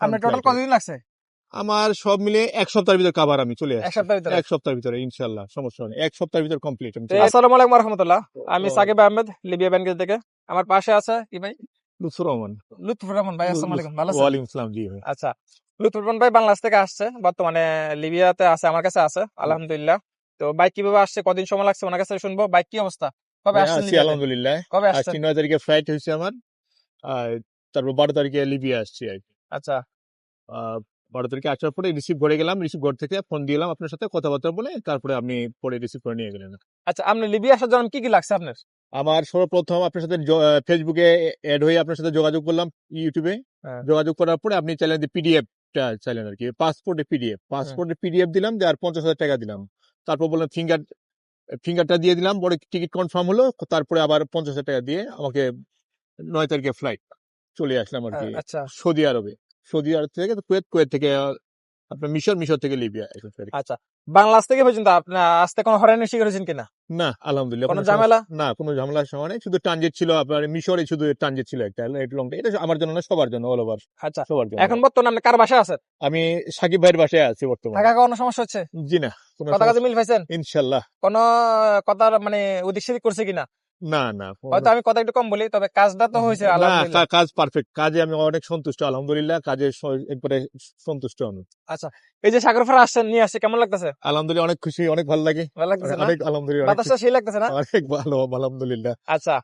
আপনার টোটাল কতদিন লাগছে? আমার সব মিলে এক সপ্তাহের ভিতর কাভার আমি চলে এক আসছি। সপ্তাহের ভিতরে? এক সপ্তাহের ভিতরে ইনশাল্লাহ, সমস্যা নেই, এক সপ্তাহের ভিতর কমপ্লিট। আসসালামু আলাইকুম রহমতুল্লাহ। আমি সাকিব আহমেদ, লিবিয়া ব্যাংক থেকে। আমার পাশে আছে কি ভাই? লুৎফুর রহমান। লুৎফুর রহমান ভাই, আসসালামু আলাইকুম, ভালো আছেন? ওয়ালাইকুম আসসালাম, জি ভাই। আচ্ছা, লুৎফুর রহমান ভাই বাংলাদেশ থেকে আসছে, বর্তমানে লিবিয়াতে আছে, আমার কাছে আছে আলহামদুলিল্লাহ। তো বাইক কিভাবে আসছে, কদিন সময় লাগছে, ওনার কাছে শুনবো। বাইক কি অবস্থা, কবে আসছেন আছি লিবিয়াতে? আলহামদুলিল্লাহ। কবে আসছেন? আসছি 9 তারিখে ফ্লাইট হয়েছে আমার, আর তারপর 12 তারিখে লিবিয়া আসছি আর কি। আচ্ছা 12 তারিখে আসার পরে রিসিভ করে গেলাম, রিসিভ ঘর থেকে ফোন দিলাম আপনার সাথে কথাবার্তা বলে, তারপরে আপনি পরে রিসিভ করে নিয়ে গেলেন। আচ্ছা, আপনি লিবিয়া আসার জন্য কি কি লাগছে আপনার? আমার সর্বপ্রথম আপনার সাথে ফেসবুকে অ্যাড হয়ে আপনার সাথে যোগাযোগ করলাম, ইউটিউবে হ্যাঁ। যোগাযোগ করার পরে আপনি চাইলেন যে পিডিএফটা চাইলেন আর কি, পাসপোর্টের পিডিএফ দিলাম, যে আর 50,000 টাকা দিলাম। তারপর বললাম ফিঙ্গারটা দিয়ে দিলাম, পরে টিকিট কনফার্ম হলো, তারপরে আবার 50,000 টাকা দিয়ে আমাকে 9 তারিখে ফ্লাইট চলে আসলাম আর কি আচ্ছা সৌদি আরবে। সৌদি আরব থেকে কুয়েত থেকে আপনার মিশর থেকে লিবিয়া এখন আর কি। আচ্ছা, বাংলাদেশ থেকে পর্যন্ত আপনার আসতে কোনো হয়রানির শিকার হয়েছেন কিনা? না আলহামদুলিল্লাহ, কোনো কোনো ঝামেলা? না, কোনো ঝামেলার সময় নেই। শুধু ট্রানজিট ছিল আপনার মিশরে, শুধু ট্রানজিট ছিল একটা লং। এটা আমার জন্য না, সবার জন্য, অল ওভার আচ্ছা, সবার জন্য। এখন বর্তমানে আপনি কার বাসায় আছেন? আমি সাকিব ভাইয়ের বাসায় আছি বর্তমানে। থাকা কোনো সমস্যা হচ্ছে? জি না, কোনো কথা কাজে মিল পাইছেন? ইনশাল্লাহ। কোনো কথার মানে ওদিক সেদিক করছে কিনা? না না, হয়তো আমি কথা একটু কম বলি, তবে কাজটা তো হয়েছে না, আলহামদুলিল্লাহ। কাজ পারফেক্ট, কাজে আমি অনেক সন্তুষ্ট আলহামদুলিল্লাহ, কাজে একবারে সন্তুষ্ট আমি। আচ্ছা, এই যে সাগর ফারা আসছেন, নিয়ে আসছে, কেমন লাগতেছে? আলহামদুলিল্লাহ অনেক খুশি, অনেক ভালো লাগে, ভালো লাগতেছে না? অনেক আলহামদুলিল্লাহ, অনেক বাতাসটা সেই লাগতেছে না? অনেক ভালো আলহামদুলিল্লাহ। আচ্ছা,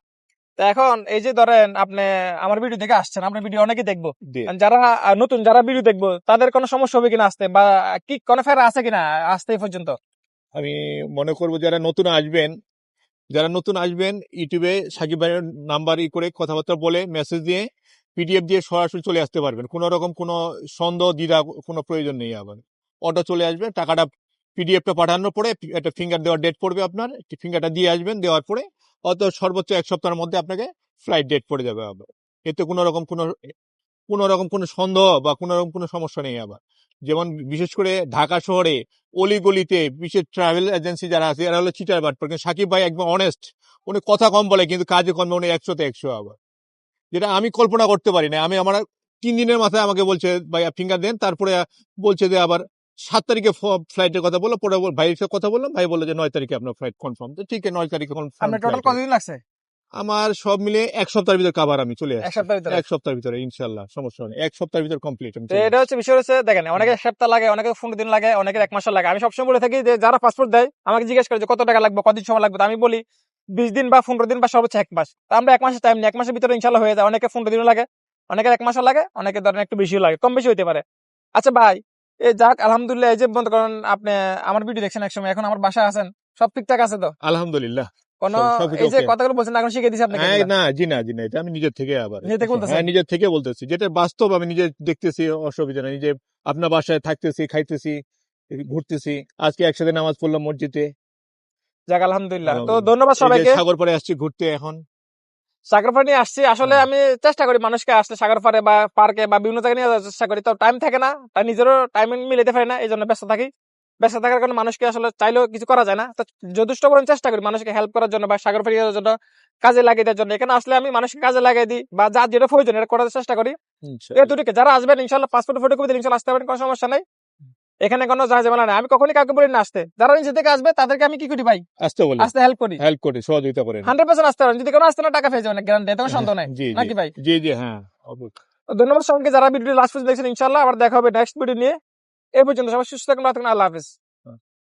তা এখন এই যে ধরেন আপনি আমার ভিডিও দেখে আসছেন, আপনার ভিডিও অনেকে দেখবো, জি। যারা নতুন যারা ভিডিও দেখবো তাদের কোনো সমস্যা হবে কিনা আসতে, বা কি কোনো ফেরা আছে কিনা আসতে এই পর্যন্ত? আমি মনে করবো যারা নতুন আসবেন ইউটিউবে সাকিব ভাইয়ের নাম্বার করে কথাবার্তা বলে মেসেজ দিয়ে পিডিএফ দিয়ে সরাসরি চলে আসতে পারবেন। কোনো রকম কোনো সন্দেহ দ্বিধা কোনো প্রয়োজন নেই। আবার অটো চলে আসবে, টাকাটা পিডিএফটা পাঠানোর পরে একটা ফিঙ্গার দেওয়ার ডেট পড়বে, আপনার ফিঙ্গারটা দিয়ে আসবেন, দেওয়ার পরে সর্বোচ্চ 1 সপ্তাহের মধ্যে আপনাকে ফ্লাইট ডেট পড়ে যাবে। আবার এতে কোনো রকম কোনো সন্দেহ বা কোনো রকম কোনো সমস্যা নেই। আবার যেমন বিশেষ করে ঢাকা শহরে অলিগলিতে বিশেষ ট্রাভেল এজেন্সি যারা আছে, এরা হলো চিটার বাটপার, কিন্তু সাকিব ভাই একদম অনেস্ট, উনি কথা কম বলে কিন্তু কাজে কর্মে উনি 100তে 100। আবার যেটা আমি কল্পনা করতে পারি না। আমার 3 দিনের মাথায় আমাকে বলছে ভাই ফিঙ্গার দেন, তারপরে বলছে যে আবার 7 তারিখে ফ্লাইটের কথা বললো, পরে ভাইয়ের সাথে কথা বললাম, ভাই বললো যে 9 তারিখে আপনার ফ্লাইট কনফার্ম। তো ঠিক আছে, 9 তারিখে কনফার্ম। আপনার টোটাল কতদিন লাগছে? আমার সব মিলে এক সপ্তাহের ভিতর কাভার আমি চলে এক আসছি। সপ্তাহের ভিতরে? এক সপ্তাহের ভিতরে ইনশাল্লাহ, সমস্যা নেই, এক সপ্তাহের ভিতর কমপ্লিট। তো এটা হচ্ছে বিষয় হচ্ছে, দেখেন অনেকে 1 সপ্তাহ লাগে, অনেকে 15 দিন লাগে, অনেকে 1 মাস লাগে। আমি সবসময় বলে থাকি যে যারা পাসপোর্ট দেয় আমাকে জিজ্ঞেস করে যে কত টাকা লাগবে, কদিন সময় লাগবে, তো আমি বলি 20 দিন বা 15 দিন বা সর্বোচ্চ 1 মাস। তো আমরা 1 মাসের টাইম নিই, 1 মাসের ভিতরে ইনশাল্লাহ হয়ে যায়। অনেকে 15 দিনও লাগে, অনেকে 1 মাসও লাগে, অনেকে ধরেন একটু বেশিও লাগে, কম বেশি হইতে পারে। আচ্ছা ভাই, এই যাক আলহামদুলিল্লাহ, এই যে বন্ধ করেন আপনি আমার ভিডিও দেখছেন এক সময়, এখন আমার বাসায় আছেন, সব ঠিকঠাক আছে তো? আলহামদুলিল্লাহ কোনো সবকিছু এই যে ওকে। কথাগুলো বলছেন এখন শিখিয়ে দিছি আপনাকে? না জি না, এটা আমি নিজের থেকে আবার নিজে থেকে বলতেছেন? হ্যাঁ, নিজের থেকে বলতেছি, যেটা বাস্তব আমি নিজে দেখতেছি, অসুবিধা নেই। নিজে আপনার বাসায় থাকতেছি, খাইতেছি, ঘুরতেছি, আজকে একসাথে নামাজ পড়লাম মসজিদে। যাক আলহামদুলিল্লাহ। তো আলহামদুলিল্লাহ। ধন্যবাদ এই যে সবাইকে। সাগর পাড়ে আসছি ঘুরতে এখন। সাগর পাড়ে নিয়ে আসছি, আসলে আমি চেষ্টা করি মানুষকে আসলে সাগর পাড়ে বা পার্কে বা বিভিন্ন জায়গায় নিয়ে যাওয়ার চেষ্টা করি, তো টাইম থাকে না, তাই নিজেরও টাইম মিলাতে পারি না, এই জন্য ব্যস্ত থাকি। ব্যস্ত থাকার কারণে মানুষকে আসলে চাইলেও কিছু করা যায় না, তো যথেষ্ট পরিমাণ চেষ্টা করি মানুষকে হেল্প করার জন্য বা সাগর পাড়ে যাওয়ার জন্য, কাজে লাগিয়ে দেওয়ার জন্য। এখানে আসলে আমি মানুষকে কাজে লাগিয়ে দিই বা যার যেটা প্রয়োজন এটা করার চেষ্টা করি। এটুকু যারা আসবেন ইনশাল্লাহ পাসপোর্ট ফটো কপি দিলে ইনশাল্লাহ আসতে পারেন, কোনো সমস্যা নেই। এখানে কোনো ঝামেলা নাই, আমি কখনই কাউকে বলি না আসতে। যারা নিজে থেকে আসবে তাদেরকে আমি কি করি ভাই, আসতে হেল্প করি, সহযোগিতা করেন। 100% আসতে পারেন। যদি কোনো আসতে না, টাকা পেয়ে যাবেন গ্যারান্টি, এতে কোনো সন্দেহ নাই, জি নাকি ভাই? জি জি হ্যাঁ। ধন্যবাদ সবাইকে যারা ভিডিও লাস্ট পর্যন্ত দেখছেন। ইনশাআল্লাহ আবার দেখা হবে নেক্সট ভিডিও নিয়ে। এই পর্যন্ত সবাই সুস্থ থাকুন, ভালো থাকুন, আল্লাহ হাফেজ।